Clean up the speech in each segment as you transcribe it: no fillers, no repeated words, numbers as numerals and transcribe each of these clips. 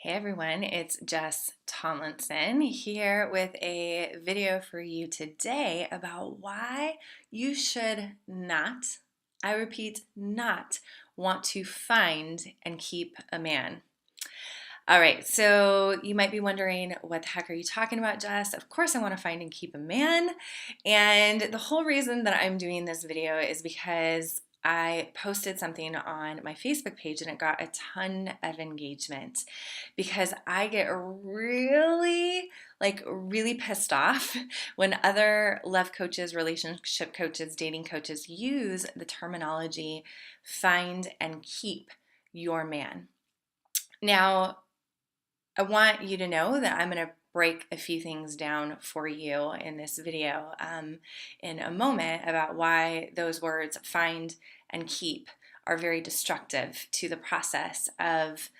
Hey everyone, it's Jess Tomlinson here with a video for you today about why you should not, I repeat, not want to find and keep a man. All right, so you might be wondering, what the heck are you talking about, Jess? Of course I want to find and keep a man. And the whole reason that I'm doing this video is because I posted something on my Facebook page and it got a ton of engagement because I get really pissed off when other love coaches, relationship coaches, dating coaches use the terminology find and keep your man. Now, I want you to know that I'm going to break a few things down for you in this video in a moment about why those words find and keep are very destructive to the process of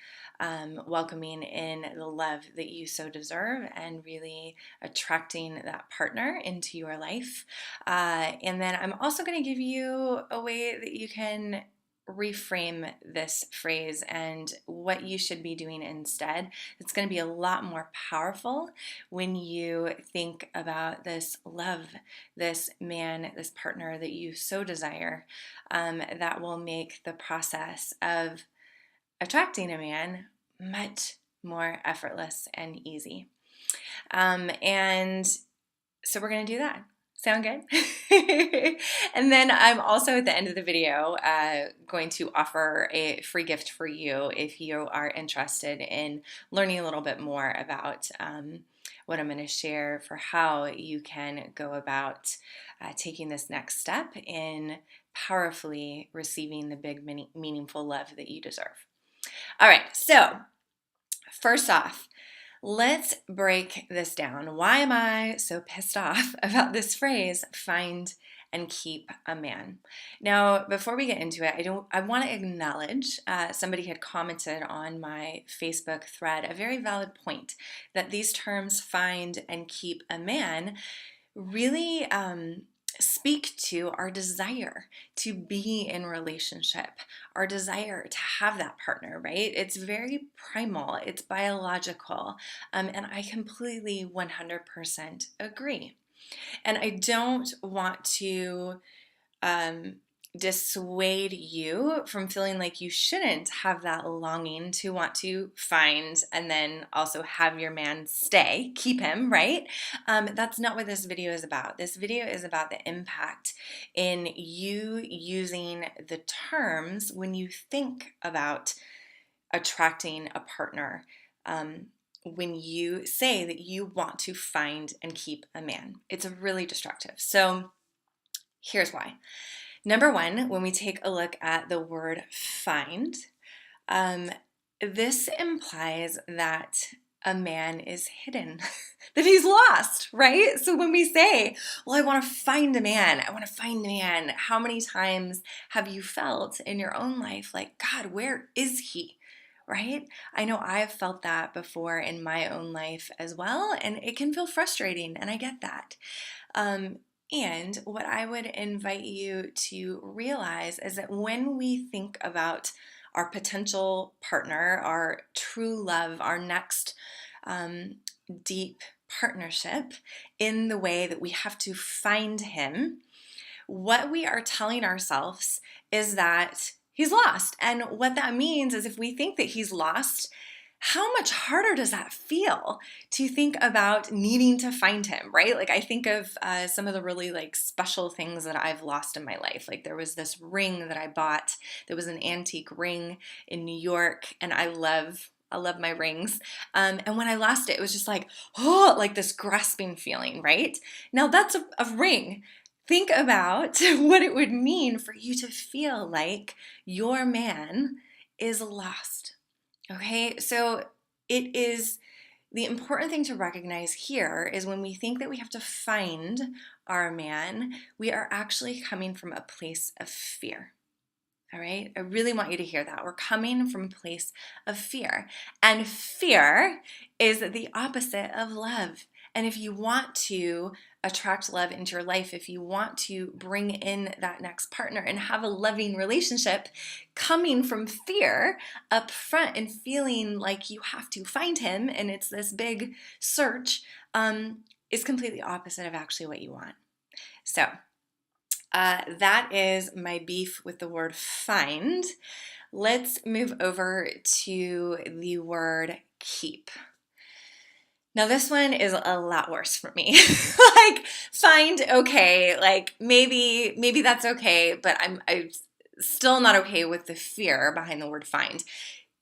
welcoming in the love that you so deserve and really attracting that partner into your life. And then I'm also going to give you a way that you can reframe this phrase and what you should be doing instead. It's going to be a lot more powerful when you think about this love, this man, this partner that you so desire, that will make the process of attracting a man much more effortless and easy. And so we're going to do that. Sound good? And then I'm also at the end of the video going to offer a free gift for you if you are interested in learning a little bit more about what I'm going to share for how you can go about taking this next step in powerfully receiving the big, meaningful love that you deserve. All right, so first off, let's break this down. Why am I so pissed off about this phrase, find and keep a man? Now, before we get into it, I want to acknowledge somebody had commented on my Facebook thread a very valid point that these terms find and keep a man really speak to our desire to be in relationship, our desire to have that partner, right? It's very primal, it's biological, and I completely 100% agree. And I don't want to dissuade you from feeling like you shouldn't have that longing to want to find and then also have your man stay, keep him, right? That's not what this video is about. This video is about the impact in you using the terms when you think about attracting a partner. When you say that you want to find and keep a man, it's really destructive. So here's why. Number one, when we take a look at the word find, this implies that a man is hidden, that he's lost, right? So when we say, well, I want to find a man, I want to find a man, how many times have you felt in your own life like, God, where is he? Right? I know I've felt that before in my own life as well, and it can feel frustrating, and I get that. And what I would invite you to realize is that when we think about our potential partner, our true love, our next deep partnership, in the way that we have to find him, what we are telling ourselves is that he's lost. And what that means is if we think that he's lost, how much harder does that feel to think about needing to find him, right? Like I think of some of the really special things that I've lost in my life. Like there was this ring that I bought that was an antique ring in New York, and I love my rings. And when I lost it, it was just like this grasping feeling, right? Now that's a ring. Think about what it would mean for you to feel like your man is lost. Okay, so it is the important thing to recognize here is when we think that we have to find our man, we are actually coming from a place of fear. All right, I really want you to hear that. We're coming from a place of fear, and fear is the opposite of love. And if you want to attract love into your life, if you want to bring in that next partner and have a loving relationship coming from fear up front and feeling like you have to find him and it's this big search, is completely opposite of actually what you want. So that is my beef with the word find. Let's move over to the word keep. Now this one is a lot worse for me. Like, find, okay, like maybe that's okay, but I'm still not okay with the fear behind the word find.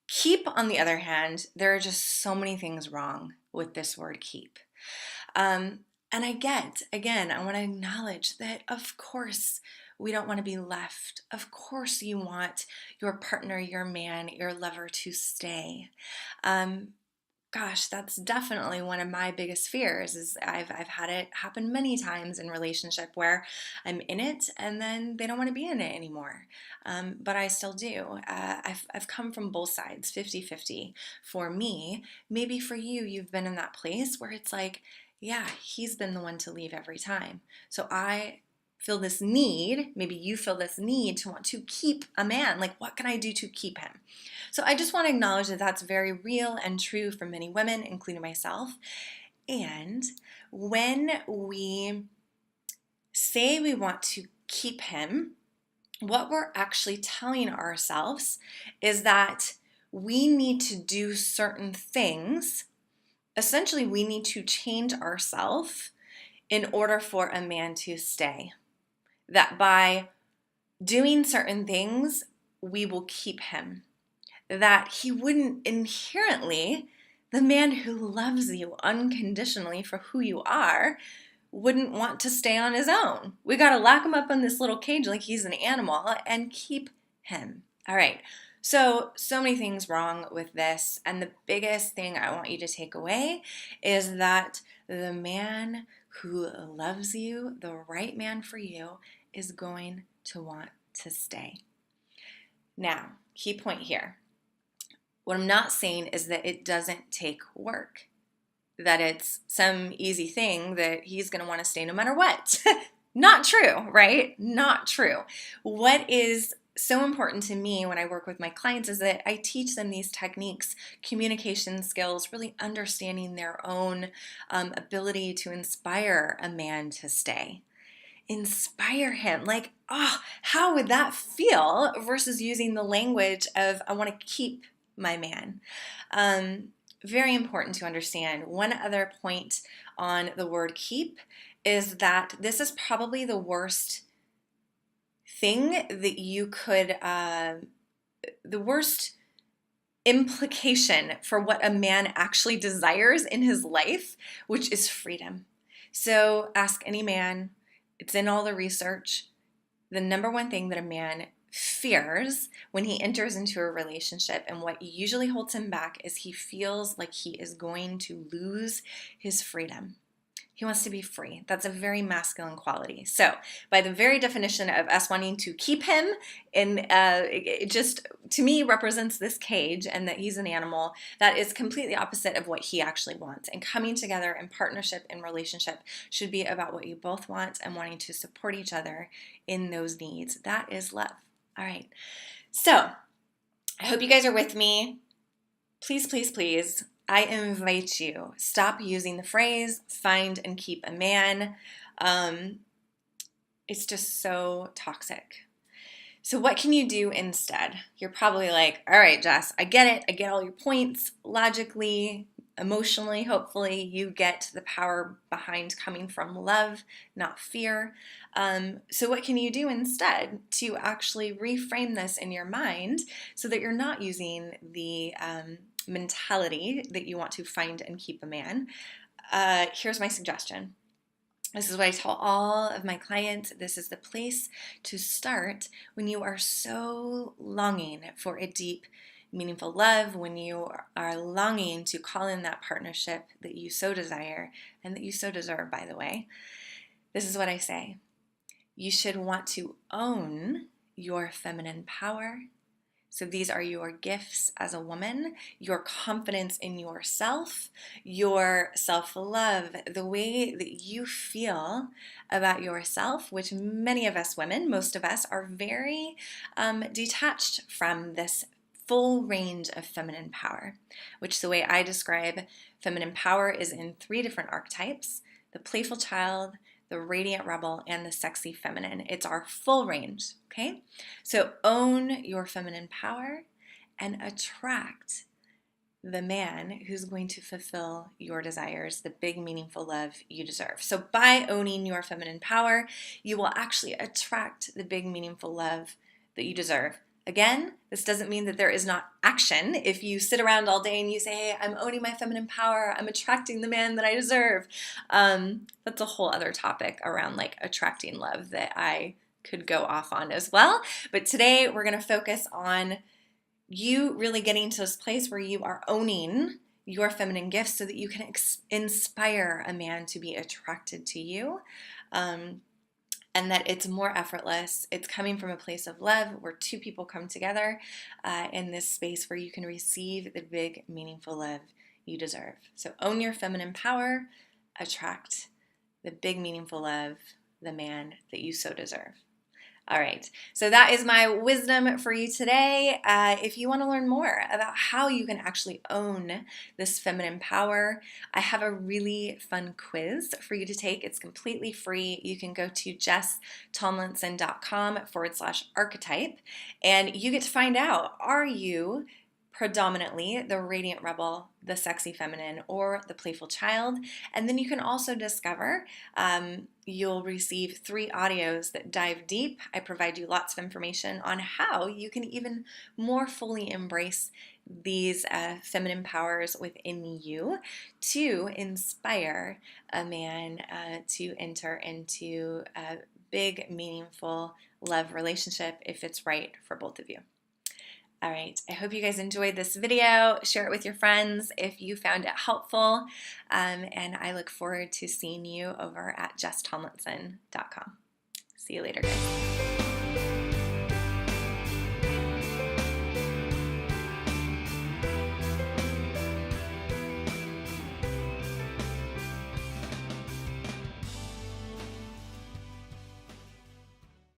Keep, on the other hand, there are just so many things wrong with this word keep. And I want to acknowledge that, of course, we don't want to be left. Of course, you want your partner, your man, your lover to stay. Gosh, that's definitely one of my biggest fears. Is I've had it happen many times in relationship where I'm in it and then they don't want to be in it anymore. But I still do. I've come from both sides, 50-50. For me, maybe for you, you've been in that place where it's like, yeah, he's been the one to leave every time. So I feel this need, maybe you feel this need to want to keep a man. Like, what can I do to keep him? So I just want to acknowledge that that's very real and true for many women, including myself. And when we say we want to keep him, what we're actually telling ourselves is that we need to do certain things. Essentially, we need to change ourselves in order for a man to stay. That by doing certain things, we will keep him. That he wouldn't inherently, the man who loves you unconditionally for who you are, wouldn't want to stay on his own. We got to lock him up in this little cage like he's an animal and keep him. All right. So many things wrong with this. And the biggest thing I want you to take away is that the man who loves you, the right man for you, is going to want to stay. Now, key point here. What I'm not saying is that it doesn't take work, that it's some easy thing that he's going to want to stay no matter what. Not true, right? Not true. What is so important to me when I work with my clients is that I teach them these techniques, communication skills, really understanding their own ability to inspire a man to stay. Inspire him. Like, how would that feel versus using the language of, I want to keep my man. Very important to understand. One other point on the word keep is that this is probably the worst thing that you could, the worst implication for what a man actually desires in his life, which is freedom. So ask any man, it's in all the research, the number one thing that a man fears when he enters into a relationship and what usually holds him back is he feels like he is going to lose his freedom. He wants to be free. That's a very masculine quality. So by the very definition of us wanting to keep him, it just, to me, represents this cage and that he's an animal. That is completely opposite of what he actually wants. And coming together in partnership and relationship should be about what you both want and wanting to support each other in those needs. That is love. All right. So I hope you guys are with me. Please, please, please, I invite you, stop using the phrase find and keep a man. It's just so toxic. So what can you do instead? You're probably like, all right, Jess, I get it. I get all your points. Logically, emotionally, hopefully, you get the power behind coming from love, not fear. So what can you do instead to actually reframe this in your mind so that you're not using the mentality that you want to find and keep a man? Here's my suggestion. This is what I tell all of my clients. This is the place to start when you are so longing for a deep, meaningful love, when you are longing to call in that partnership that you so desire and that you so deserve, by the way. This is what I say. You should want to own your feminine power. So these are your gifts as a woman, your confidence in yourself, your self-love, the way that you feel about yourself, which many of us women, most of us, are very detached from this full range of feminine power, which the way I describe feminine power is in 3 different archetypes: the playful child, the radiant rebel, and the sexy feminine. It's our full range, okay? So own your feminine power and attract the man who's going to fulfill your desires, the big, meaningful love you deserve. So by owning your feminine power, you will actually attract the big, meaningful love that you deserve. Again, this doesn't mean that there is not action. If you sit around all day and you say, hey, I'm owning my feminine power, I'm attracting the man that I deserve, that's a whole other topic around like attracting love that I could go off on as well. But today we're going to focus on you really getting to this place where you are owning your feminine gifts so that you can inspire a man to be attracted to you. And that it's more effortless. It's coming from a place of love where 2 people come together in this space where you can receive the big, meaningful love you deserve. So own your feminine power, attract the big, meaningful love, the man that you so deserve. All right, so that is my wisdom for you today. If you want to learn more about how you can actually own this feminine power, I have a really fun quiz for you to take. It's completely free. You can go to jesstomlinson.com/archetype, and you get to find out, are you predominantly the radiant rebel, the sexy feminine, or the playful child? And then you can also discover, you'll receive 3 audios that dive deep. I provide you lots of information on how you can even more fully embrace these feminine powers within you to inspire a man to enter into a big, meaningful love relationship if it's right for both of you. All right, I hope you guys enjoyed this video. Share it with your friends if you found it helpful. And I look forward to seeing you over at jesstomlinson.com. See you later, guys.